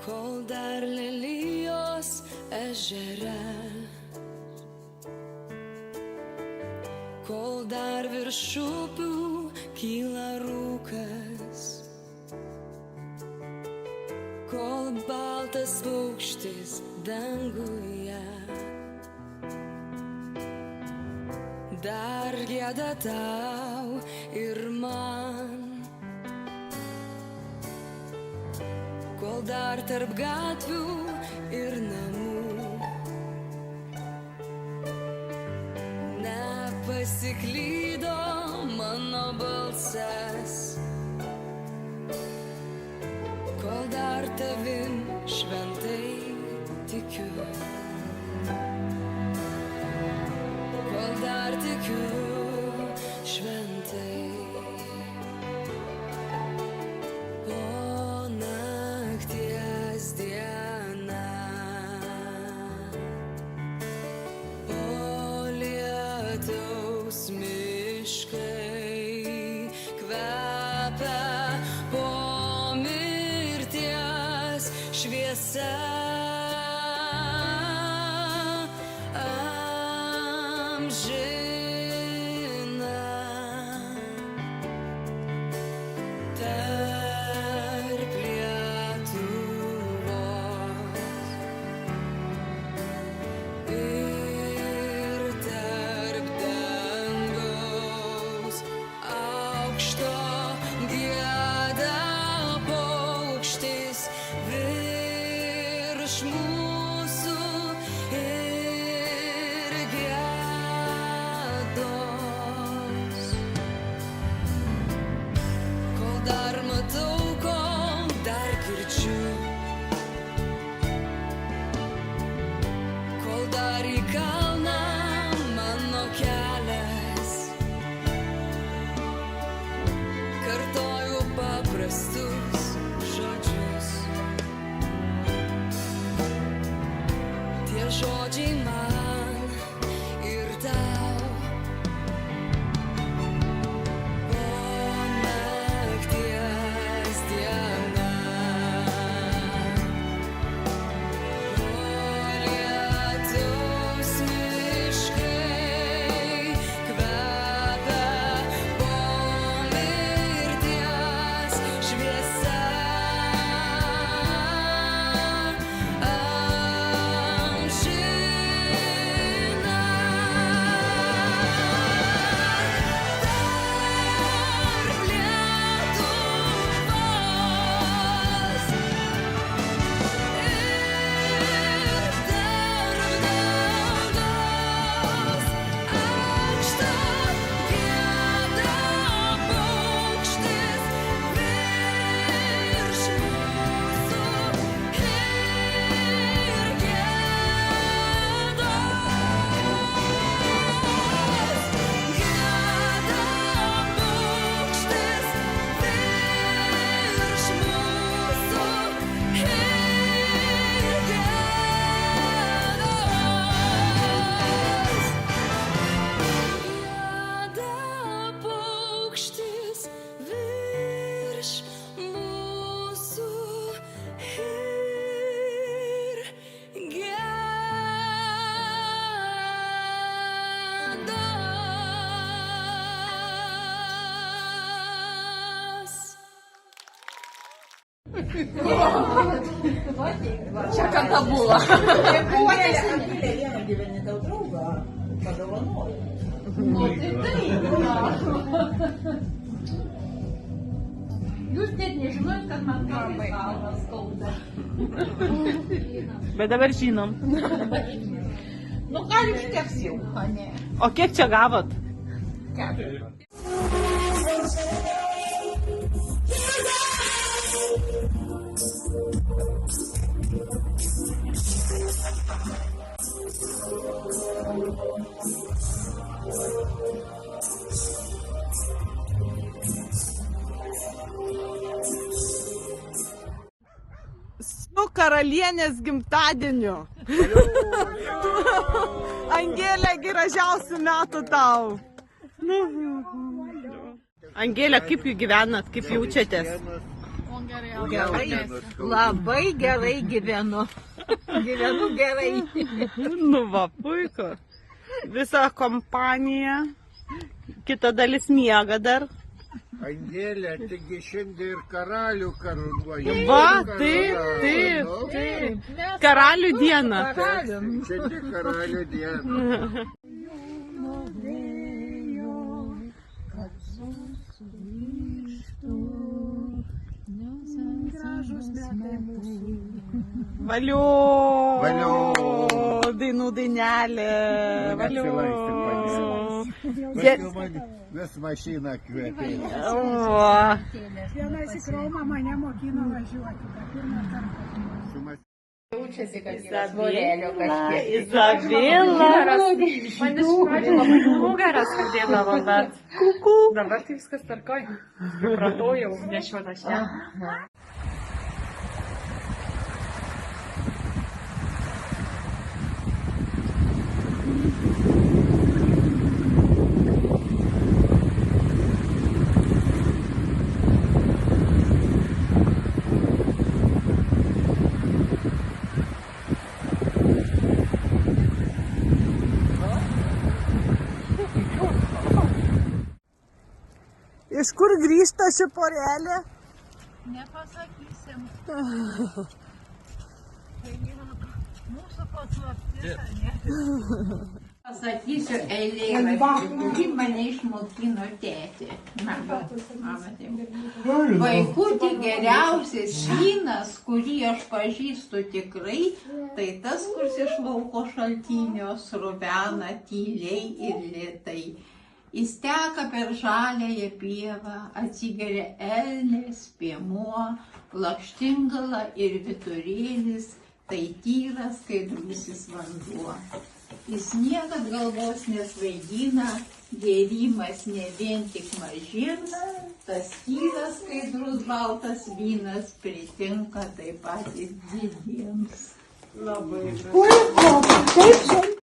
kol dar lelijos ežere, kol dar virš upių kyla rūkas, kol baltas paukštis danguje dar gieda tau ir man, kol dar tarp gatvių ir namų nepasiklydo mano balsas, kol dar tavim šventai tikiu, kol dar tikiu šventai. Po nakties diena, po lietaus miškai kvepia, po mirties šviesa. Tarp Lietuvos ir tarp dangaus aukšto gieda paukštis virš mūsų ir giedos. Kol dar matau, kol dar girdžiu, kol dar į kalną mano kelias, kartoju paprastus žodžius. Tie žodžiai man ir tau. Чаката була. Лена не дав друга, подавано. Jūs net nežinojot, kad man kalnas skauda. Bet dabar žinom. Nu, gal iš tiek jau, o ne? O kiek čia gavot? 4. Su karalienės gimtadieniu. Angelė, gražiausių metų tau. Angelė, kaip jūs gyvenat, kaip jaučiatės? Gerai, labai gerai gyvenu. Gyvenu gerai. Nu va, puiku. Visa kompanija. Kita dalis miega dar. Angelė, taigi šiandien ir karalių karūnuoja. Va, taip. Karalių diena. Šiandien karalių diena. Valio. Valio. Dainų dainelė. Valio. Vis mašina kvepia. Viena įsikrauma mane mokino važiuoti. Pirmą kartą. Jaučiasi, kad yra dvorelio kažkiek. Izabela. Man iš pradžių labai nugaras skardėdavo, bet dabar tai viskas tvarkoj. Pratau jau nešiotą šią. Iš kur grįžta ši porelė? Nepasakysim. Mūsų paslaptis. Pasakysiu eilėraštį, kurį mane išmokino tėtė. Vaikutį geriausias vynas, kurį aš pažįstu tikrai, tai tas, kuris iš lauko šaltinio sruvena tyliai ir lėtai. Jis teka per žaliąją pievą, atsigeria elnės, piemuo, lakštingala ir vyturėlis, tai tyras skaidrusis vanduo. Jis niekad galvos nesvaigina, gėrimas ne vien tik mažiems, tas tyras skaidrus baltas vynas pritinka taip pat ir didiems. Puiku, taip,